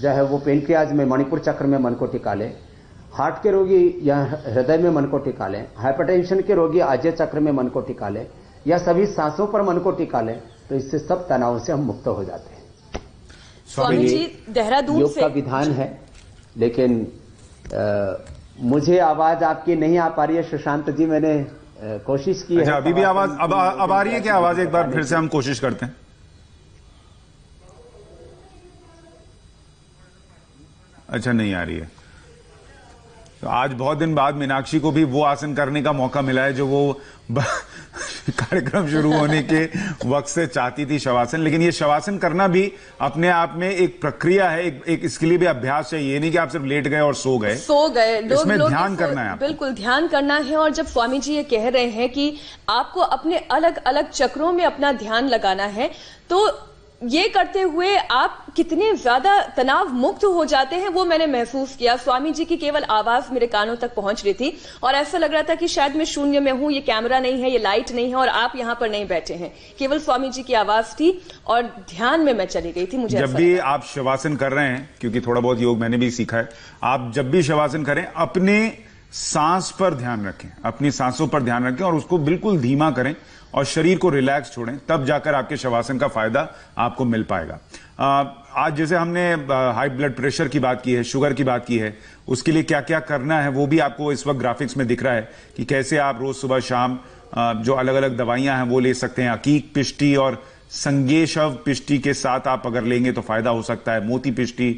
जो है वो पेनक्रियाज में, मणिपुर चक्र में मन को टिका लें। हार्ट के रोगी या हृदय में मन को टिका लें। हाइपरटेंशन के रोगी आज्य चक्र में मन को टिका लें, या सभी सांसों पर मन को टिका लें। तो इससे सब तनाव से हम मुक्त हो जाते हैं। स्वामी जी देहरादून योग से का विधान है, लेकिन मुझे आवाज आपकी नहीं आ पा रही है सुशांत जी। मैंने कोशिश की अच्छा, है। अभी भी आवाज अब आ रही है क्या? आवाज एक बार फिर से हम कोशिश करते हैं। अच्छा, नहीं आ रही है। तो आज बहुत दिन बाद मीनाक्षी को भी वो आसन करने का मौका मिला है जो वो कार्यक्रम शुरू होने के वक्त से चाहती थी, शवासन। लेकिन ये शवासन करना भी अपने आप में एक प्रक्रिया है, एक इसके लिए भी अभ्यास चाहिए। ये नहीं कि आप सिर्फ लेट गए और सो गए। इसमें ध्यान करना है आपको। बिल्कुल ध्यान करना है। और जब स्वामी जी ये कह रहे हैं कि आपको अपने अलग अलग चक्रों में अपना ध्यान लगाना है, तो ये करते हुए आप कितने ज्यादा तनाव मुक्त हो जाते हैं वो मैंने महसूस किया। स्वामी जी की केवल आवाज मेरे कानों तक पहुंच रही थी और ऐसा लग रहा था कि शायद मैं शून्य में हूं, ये कैमरा नहीं है, ये लाइट नहीं है और आप यहां पर नहीं बैठे हैं। केवल स्वामी जी की आवाज थी और ध्यान में मैं चली गई थी। मुझे जब भी आप शवासन कर रहे हैं, क्योंकि थोड़ा बहुत योग मैंने भी सीखा है, आप जब भी शवासन करें अपने सांस पर ध्यान रखें, अपनी सांसों पर ध्यान रखें और उसको बिल्कुल धीमा करें और शरीर को रिलैक्स छोड़ें, तब जाकर आपके शवासन का फायदा आपको मिल पाएगा। आज जैसे हमने हाई ब्लड प्रेशर की बात की है, शुगर की बात की है, उसके लिए क्या क्या करना है वो भी आपको इस वक्त ग्राफिक्स में दिख रहा है कि कैसे आप रोज सुबह शाम जो अलग अलग दवाइयां हैं वो ले सकते हैं। अकीक पिष्टी और संगेशव पिष्टी के साथ आप अगर लेंगे तो फायदा हो सकता है। मोती पिष्टी,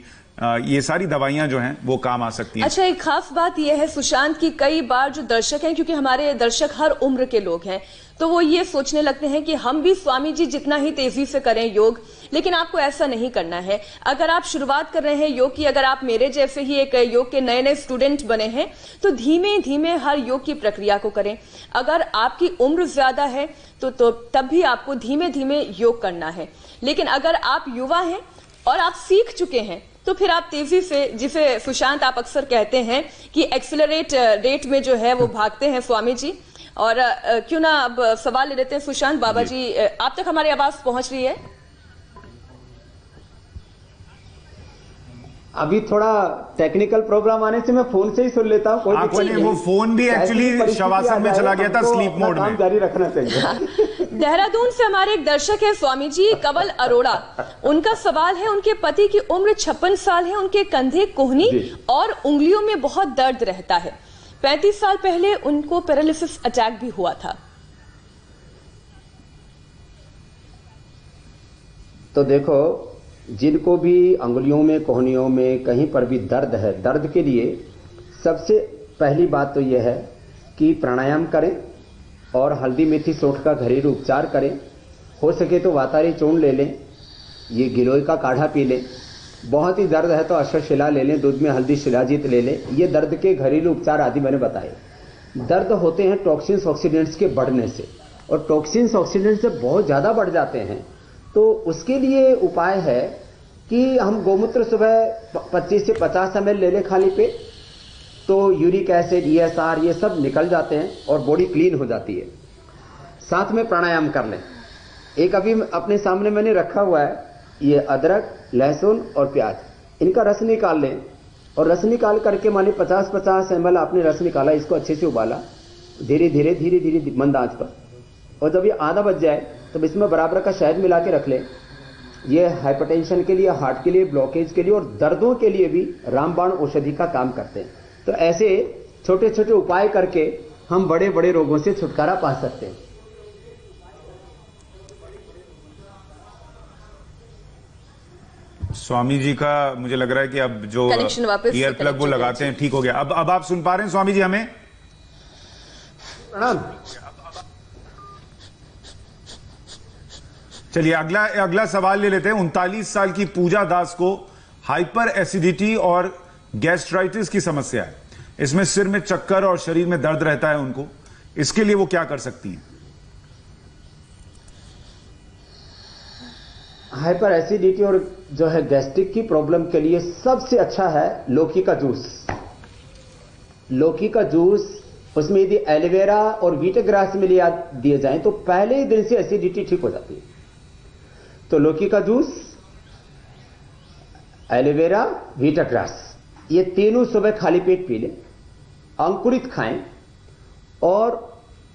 ये सारी दवाइयां जो हैं वो काम आ सकती हैं। अच्छा, एक खास बात यह है सुशांत की कई बार जो दर्शक हैं, क्योंकि हमारे दर्शक हर उम्र के लोग हैं, तो वो ये सोचने लगते हैं कि हम भी स्वामी जी जितना ही तेजी से करें योग, लेकिन आपको ऐसा नहीं करना है। अगर आप शुरुआत कर रहे हैं योग की, अगर आप मेरे जैसे ही एक योग के नए नए स्टूडेंट बने हैं, तो धीमे धीमे हर योग की प्रक्रिया को करें। अगर आपकी उम्र ज्यादा है तो तब भी आपको धीमे धीमे योग करना है। लेकिन अगर आप युवा हैं और आप सीख चुके हैं तो फिर आप तेजी से, जिसे सुशांत आप अक्सर कहते हैं कि एक्सिलरेट रेट में जो है वो भागते हैं स्वामी जी। और क्यों ना अब सवाल ले लेते हैं सुशांत बाबा जी, आप तक हमारी आवाज पहुंच रही है? अभी थोड़ा टेक्निकल प्रोग्राम आने से मैं फोन से ही सुन लेता हूँ। वो फोन भी एक्चुअली शवासन में चला गया था, स्लीप मोड में। जारी रखना चाहिए। देहरादून से हमारे एक दर्शक है स्वामी जी, कवल अरोड़ा। उनका सवाल है, उनके पति की उम्र 56 साल है, उनके कंधे, कोहनी और उंगलियों में बहुत दर्द रहता है। 35 साल पहले उनको पैरालिसिस अटैक भी हुआ था। तो देखो, जिनको भी अंगुलियों में, कोहनियों में कहीं पर भी दर्द है, दर्द के लिए सबसे पहली बात तो यह है कि प्राणायाम करें और हल्दी मेथी सोंठ का घरेलू उपचार करें। हो सके तो वातारी चूर्ण ले लें, ये गिलोय का काढ़ा पी लें। बहुत ही दर्द है तो अश्वशिला ले लें, दूध में हल्दी शिलाजीत ले लें। ये दर्द के घरेलू उपचार आदि मैंने बताए। दर्द होते हैं टॉक्सिन्स ऑक्सीडेंट्स के बढ़ने से, और टॉक्सिन्स ऑक्सीडेंट्स जब बहुत ज्यादा बढ़ जाते हैं तो उसके लिए उपाय है कि हम गोमूत्र सुबह 25 से 50 ml ले लें खाली पेट, तो यूरिक एसिड, ESR ये सब निकल जाते हैं और बॉडी क्लीन हो जाती है। साथ में प्राणायाम कर लें। एक अभी अपने सामने मैंने रखा हुआ है, ये अदरक, लहसुन और प्याज, इनका रस निकाल लें और रस निकाल करके माने 50-50 ml आपने रस निकाला, इसको अच्छे से उबाला, धीरे धीरे मंद आंच पर, और जब ये आधा बज जाए तब इसमें बराबर का शहद मिला के रख लें। ये हाइपरटेंशन के लिए, हार्ट के लिए, ब्लॉकेज के लिए और दर्दों के लिए भी रामबाण औषधि का काम करते हैं। तो ऐसे छोटे छोटे उपाय करके हम बड़े बड़े रोगों से छुटकारा पा सकते हैं। स्वामी जी का मुझे लग रहा है कि अब जो ईयर प्लग वो लगाते हैं ठीक हो गया। अब आप सुन पा रहे हैं स्वामी जी हमें? प्रणाम। चलिए अगला सवाल ले लेते हैं। 39 साल की पूजा दास को हाइपर एसिडिटी और गैस्ट्राइटिस की समस्या है। इसमें सिर में चक्कर और शरीर में दर्द रहता है उनको। इसके लिए वो क्या कर सकती हैं? हाइपर एसिडिटी और जो है गैस्ट्रिक की प्रॉब्लम के लिए सबसे अच्छा है लौकी का जूस। लौकी का जूस, उसमें यदि एलोवेरा और वीटग्रास मिले दिए जाएं तो पहले ही दिन से एसिडिटी ठीक हो जाती है। तो लौकी का जूस, एलोवेरा, वीटग्रास, ये तीनों सुबह खाली पेट पी लें। अंकुरित खाएं। और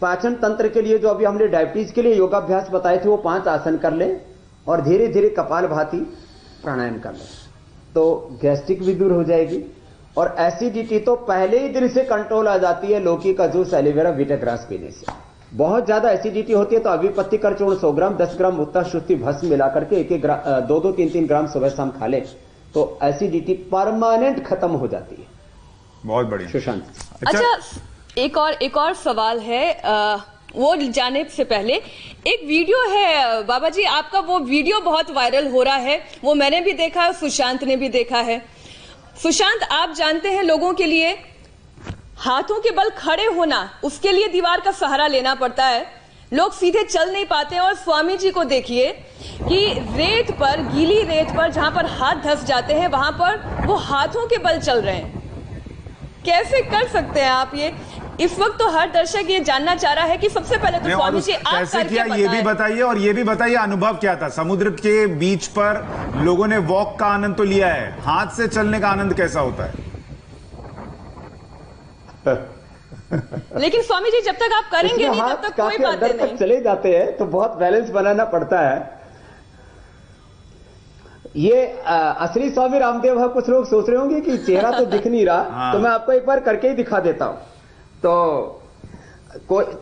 पाचन तंत्र के लिए जो अभी हमने डायबिटीज के लिए योगाभ्यास बताए थे वो 5 आसन कर लें और धीरे धीरे कपालभाति प्राणायाम कर लें तो गैस्ट्रिक भी दूर हो जाएगी और एसिडिटी तो पहले ही दिन से कंट्रोल आ जाती है लौकी का जूस, एलोवेरा, वीटाग्रास पीने से। बहुत ज्यादा एसिडिटी होती है तो अभिपत्ति कर चूर्ण 100 ग्राम 10 ग्राम मुक्ता शुद्धि भस्म मिला करके 2-2 3-3 ग्राम सुबह शाम खा ले तो एसिडिटी परमानेंट खत्म हो जाती है। बहुत बढ़िया सुशांत। अच्छा, एक और सवाल है, वो जाने से पहले एक वीडियो है बाबा जी आपका, वो वीडियो बहुत वायरल हो रहा है, वो मैंने भी देखा है, सुशांत ने भी देखा है। सुशांत, आप जानते हैं लोगों के लिए हाथों के बल खड़े होना, उसके लिए दीवार का सहारा लेना पड़ता है, लोग सीधे चल नहीं पाते हैं। और स्वामी जी को देखिए कि रेत पर, गीली रेत पर जहां पर हाथ धंस जाते हैं वहां पर वो हाथों के बल चल रहे हैं। कैसे कर सकते हैं आप ये? इस वक्त तो हर दर्शक ये जानना चाह रहा है कि सबसे पहले तो स्वामी जी आप कैसे करके किया ये भी बताइए, और ये भी बताइए अनुभव क्या था। समुद्र के बीच पर लोगों ने वॉक का आनंद तो लिया है, हाथ से चलने का आनंद कैसा होता है? लेकिन स्वामी जी जब तक आप करेंगे नहीं तब तक कोई बातें नहीं। तक चले जाते हैं तो बहुत बैलेंस बनाना पड़ता है। ये असली स्वामी रामदेव है। कुछ लोग सोच रहे होंगे कि चेहरा तो दिख नहीं रहा तो मैं आपको एक बार करके ही दिखा देता हूं। तो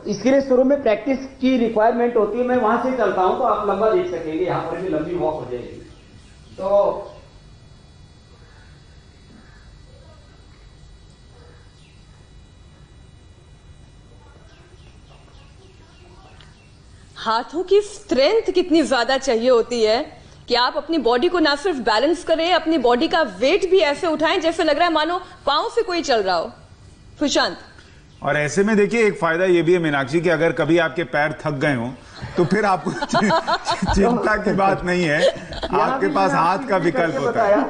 इसके लिए शुरू में प्रैक्टिस की रिक्वायरमेंट होती है। मैं वहां से चलता हूं तो आप लंबा देख सकेंगे, यहां पर भी लंबी वॉक हो जाएगी। तो हाथों की स्ट्रेंथ कितनी ज्यादा चाहिए होती है कि आप अपनी बॉडी को ना सिर्फ बैलेंस करें, अपनी बॉडी का वेट भी ऐसे उठाएं जैसे लग रहा है मानो पांव से कोई चल रहा हो। सुशांत, और ऐसे में देखिए एक फायदा ये भी है मीनाक्षी कि अगर कभी आपके पैर थक गए हो तो फिर आपको चिंता की बात नहीं है, आपके पास हाथ का विकल्प होता है।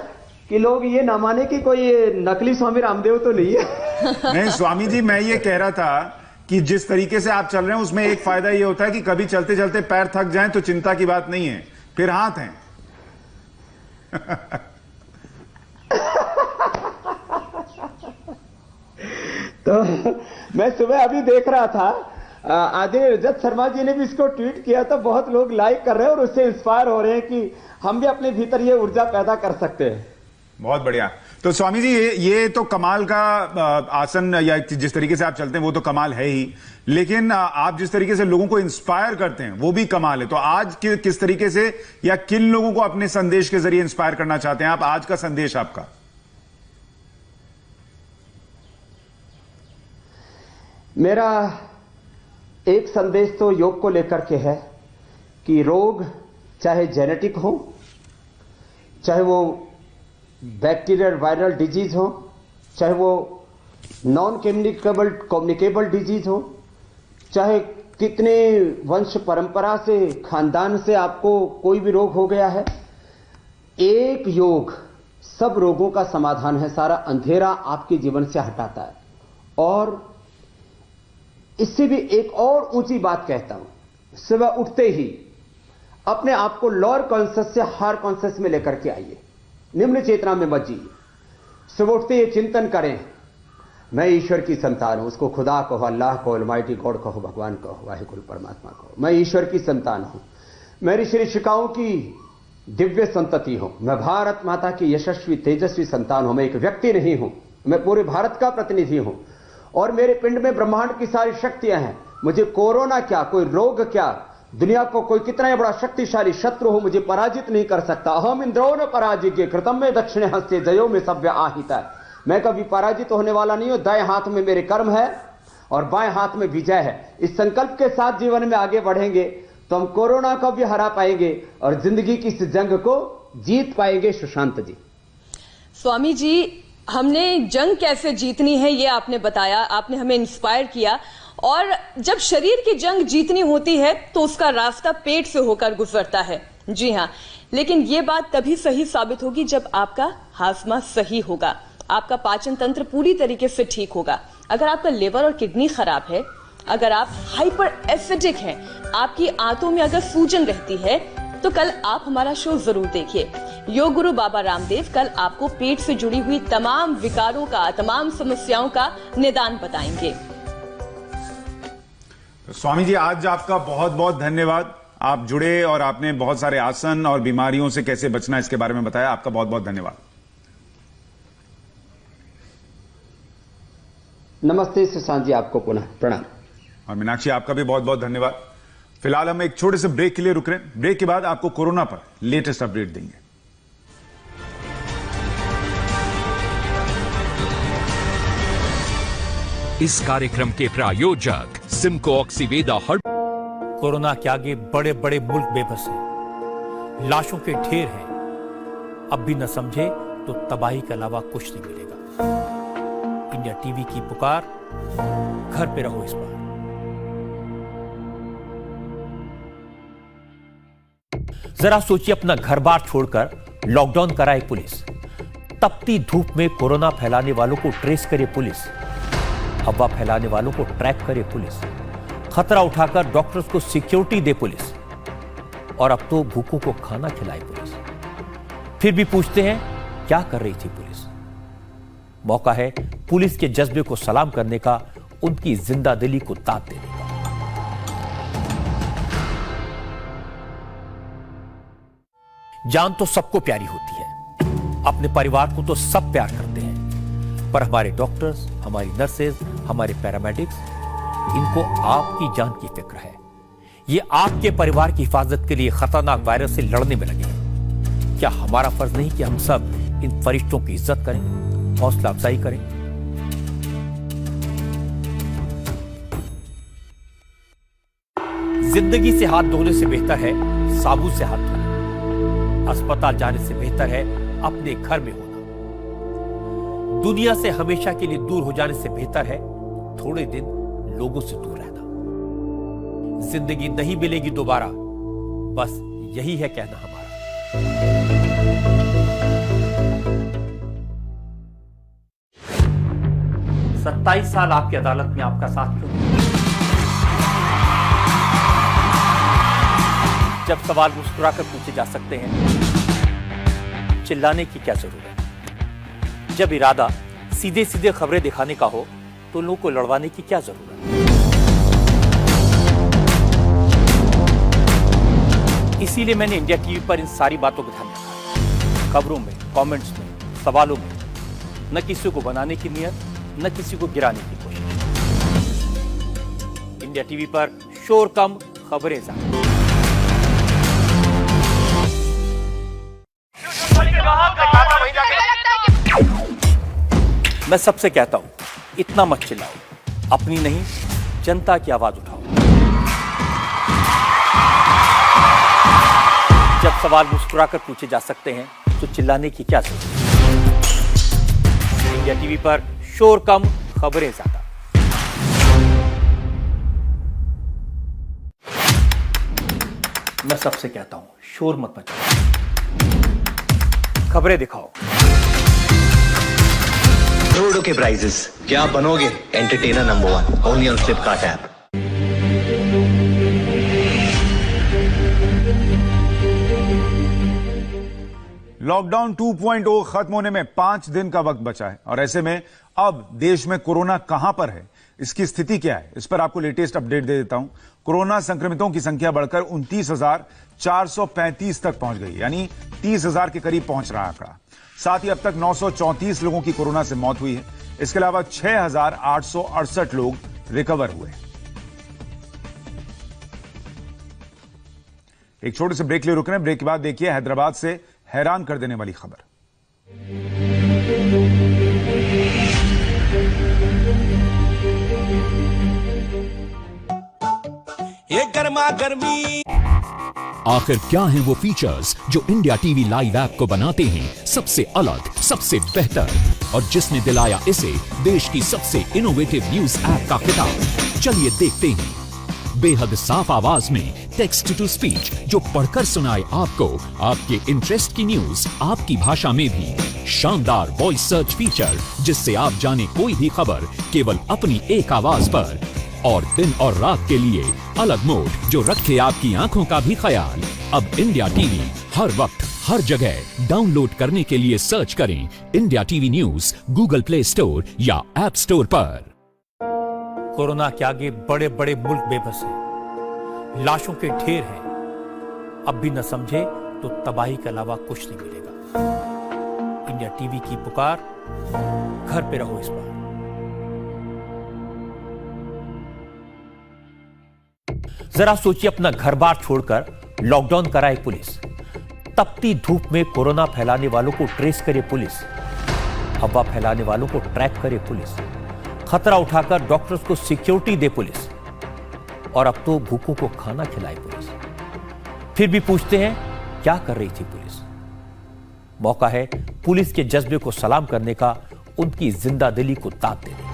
कि लोग ये ना माने कि कोई नकली स्वामी रामदेव तो नहीं है। नहीं स्वामी जी, मैं ये कह रहा था कि जिस तरीके से आप चल रहे हैं उसमें एक फायदा ये होता है कि कभी चलते चलते पैर थक जाएं तो चिंता की बात नहीं है, फिर हाथ हैं। तो मैं सुबह अभी देख रहा था, आदरणीय रजत शर्मा जी ने भी इसको ट्वीट किया था। बहुत लोग लाइक कर रहे हैं और उससे इंस्पायर हो रहे हैं कि हम भी अपने भीतर ये ऊर्जा पैदा कर सकते हैं। बहुत बढ़िया। तो स्वामी जी ये तो कमाल का आसन या जिस तरीके से आप चलते हैं वो तो कमाल है ही, लेकिन आप जिस तरीके से लोगों को इंस्पायर करते हैं वो भी कमाल है। तो आज किस तरीके से या किन लोगों को अपने संदेश के जरिए इंस्पायर करना चाहते हैं आप? आज का संदेश आपका? मेरा एक संदेश तो योग को लेकर के है कि रोग चाहे जेनेटिक हो, चाहे वो बैक्टीरियल वायरल डिजीज हो, चाहे वो नॉन कम्युनिकेबल डिजीज हो, चाहे कितने वंश परंपरा से खानदान से आपको कोई भी रोग हो गया है, एक योग सब रोगों का समाधान है। सारा अंधेरा आपके जीवन से हटाता है। और इससे भी एक और ऊंची बात कहता हूं, सुबह उठते ही अपने आप को लोअर कॉन्शियस से हायर कॉन्शियस में लेकर के आइए, निम्न चेतना में मत जिए। सुबह उठते ये चिंतन करें, मैं ईश्वर की संतान हूं। उसको खुदा कहो, अल्लाह कहो, अलमाइटी गॉड कहो, भगवान कहो, वाहिगुरु परमात्मा कहो। मैं ईश्वर की संतान हूं, मैं ऋषि ऋषिकाओं की दिव्य संतति हूं, मैं भारत माता की यशस्वी तेजस्वी संतान हूं। मैं एक व्यक्ति नहीं हूं, मैं पूरे भारत का प्रतिनिधि हूं और मेरे पिंड में ब्रह्मांड की सारी शक्तियां हैं। मुझे कोरोना क्या, कोई रोग क्या, दुनिया को कोई कितना ही बड़ा शक्तिशाली शत्रु हो, मुझे पराजित नहीं कर सकता। अहम इंद्रो न पराजित कृतम में दक्षिणे हस्ते जयो में सव्य आहिता। मैं कभी पराजित होने वाला नहीं हूं। दाएं हाथ में मेरे कर्म है और बाएं हाथ में विजय है। इस संकल्प के साथ जीवन में आगे बढ़ेंगे तो हम कोरोना को भी हरा पाएंगे और जिंदगी की इस जंग को जीत पाएंगे। सुशांत जी, स्वामी जी, हमने जंग कैसे जीतनी है ये आपने बताया, आपने हमें इंस्पायर किया। और जब शरीर की जंग जीतनी होती है तो उसका रास्ता पेट से होकर गुजरता है। जी हाँ, लेकिन ये बात तभी सही साबित होगी जब आपका हाजमा सही होगा, आपका पाचन तंत्र पूरी तरीके से ठीक होगा। अगर आपका लिवर और किडनी खराब है, अगर आप हाइपर एसिडिक हैं, आपकी आंतों में अगर सूजन रहती है, तो कल आप हमारा शो जरूर देखिए। योग गुरु बाबा रामदेव कल आपको पेट से जुड़ी हुई तमाम विकारों का, तमाम समस्याओं का निदान बताएंगे। स्वामी जी, आज आपका बहुत बहुत धन्यवाद। आप जुड़े और आपने बहुत सारे आसन और बीमारियों से कैसे बचना इसके बारे में बताया। आपका बहुत बहुत धन्यवाद। नमस्ते सुशांत जी, आपको पुनः प्रणाम। और मीनाक्षी, आपका भी बहुत बहुत धन्यवाद। फिलहाल हम एक छोटे से ब्रेक के लिए रुक रहे हैं। ब्रेक के बाद आपको कोरोना पर लेटेस्ट अपडेट देंगे। इस कार्यक्रम के प्रायोजक सिमको ऑक्सीवेदा हर्ब। कोरोना के आगे बड़े बड़े मुल्क बेबस हैं, लाशों के ढेर हैं। अब भी न समझे तो तबाही के अलावा कुछ नहीं मिलेगा। इंडिया टीवी की पुकार, घर पे रहो इस बार। जरा सोचिए, अपना घर बार छोड़कर लॉकडाउन कराए पुलिस, तपती धूप में कोरोना फैलाने वालों को ट्रेस करे पुलिस, अफवाह फैलाने वालों को ट्रैक करे पुलिस, खतरा उठाकर डॉक्टर्स को सिक्योरिटी दे पुलिस, और अब तो भूखों को खाना खिलाए पुलिस। फिर भी पूछते हैं, क्या कर रही थी पुलिस? मौका है पुलिस के जज्बे को सलाम करने का, उनकी जिंदा दिली को दाद देने का। जान तो सबको प्यारी होती है, अपने परिवार को तो सब प्यार करते हैं, पर हमारे डॉक्टर्स, हमारी नर्सेज, हमारे पैरामेडिक्स, इनको आपकी जान की फिक्र है। ये आपके परिवार की हिफाजत के लिए खतरनाक वायरस से लड़ने में लगे हैं। क्या हमारा फर्ज नहीं कि हम सब इन फरिश्तों की इज्जत करें, हौसला अफजाई करें? जिंदगी से हाथ धोने से बेहतर है साबुन से हाथ धोना। अस्पताल जाने से बेहतर है अपने घर में होना। दुनिया से हमेशा के लिए दूर हो जाने से बेहतर है थोड़े दिन लोगों से दूर रहना। जिंदगी नहीं मिलेगी दोबारा, बस यही है कहना हमारा। 27 साल आपकी अदालत में आपका साथ क्यों? जब सवाल मुस्कुराकर पूछे जा सकते हैं, चिल्लाने की क्या जरूरत? जब इरादा सीधे सीधे खबरें दिखाने का हो तो लोगों को लड़वाने की क्या जरूरत? इसीलिए मैंने इंडिया टीवी पर इन सारी बातों को ध्यान रखा। खबरों में, कमेंट्स में, सवालों में न किसी को बनाने की नियत, न किसी को गिराने की कोशिश। इंडिया टीवी पर शोर कम, खबरें ज्यादा। मैं सबसे कहता हूं, इतना मत चिल्लाओ, अपनी नहीं जनता की आवाज उठाओ। जब सवाल मुस्कुराकर पूछे जा सकते हैं तो चिल्लाने की क्या जरूरत? इंडिया टीवी पर शोर कम, खबरें ज्यादा। मैं सबसे कहता हूं, शोर मत मचाओ, खबरें दिखाओ। करोड़ों के प्राइजेस, क्या आप बनोगे entertainer number 1 only on Flipkart app. Lockdown 2.0 खत्म होने में 5 दिन का वक्त बचा है और ऐसे में अब देश में कोरोना कहां पर है, इसकी स्थिति क्या है, इस पर आपको लेटेस्ट अपडेट दे देता हूं। कोरोना संक्रमितों की संख्या बढ़कर 29,435 तक पहुंच गई, यानी 30,000 के करीब पहुंच रहा आंकड़ा। साथ ही अब तक 934 लोगों की कोरोना से मौत हुई है। इसके अलावा 6,868 लोग रिकवर हुए। एक छोटे से ब्रेक के लिए रुक रहे हैं। ब्रेक के बाद देखिए हैदराबाद से हैरान कर देने वाली खबर। ये गर्मा गर्मी। आखिर क्या हैं वो फीचर्स जो इंडिया टीवी लाइव ऐप को बनाते हैं सबसे अलग, सबसे बेहतर, और जिसने दिलाया इसे देश की सबसे इनोवेटिव न्यूज ऐप का खिताब? चलिए देखते हैं। बेहद साफ आवाज में टेक्स्ट टू स्पीच, जो पढ़कर सुनाए आपको आपके इंटरेस्ट की न्यूज आपकी भाषा में भी। शानदार वॉइस सर्च फीचर, जिससे आप जाने कोई भी खबर केवल अपनी एक आवाज पर। और दिन और रात के लिए अलग मोड, जो रखे आपकी आंखों का भी ख्याल। अब इंडिया टीवी हर वक्त हर जगह। डाउनलोड करने के लिए सर्च करें India TV news Google play store या ऐप स्टोर पर। कोरोना के आगे बड़े बड़े मुल्क बेबस हैं, लाशों के ढेर हैं। अब भी न समझे तो तबाही के अलावा कुछ नहीं मिलेगा। इंडिया टीवी की पुकार, घर पे रहो इस बार। जरा सोचिए, अपना घर बार छोड़कर लॉकडाउन कराए पुलिस, तपती धूप में कोरोना फैलाने वालों को ट्रेस करे पुलिस, अफवाह फैलाने वालों को ट्रैक करे पुलिस, खतरा उठाकर डॉक्टर्स को सिक्योरिटी दे पुलिस, और अब तो भूखों को खाना खिलाए पुलिस। फिर भी पूछते हैं, क्या कर रही थी पुलिस? मौका है पुलिस के जज्बे को सलाम करने का, उनकी जिंदा दिली को दाद देने का।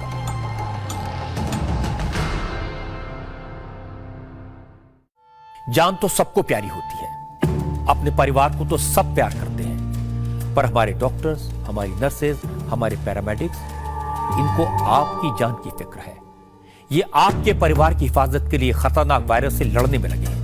जान तो सबको प्यारी होती है, अपने परिवार को तो सब प्यार करते हैं, पर हमारे डॉक्टर्स, हमारी नर्सेज, हमारे पैरामेडिक्स, इनको आपकी जान की फिक्र है। ये आपके परिवार की हिफाजत के लिए खतरनाक वायरस से लड़ने में लगे हैं।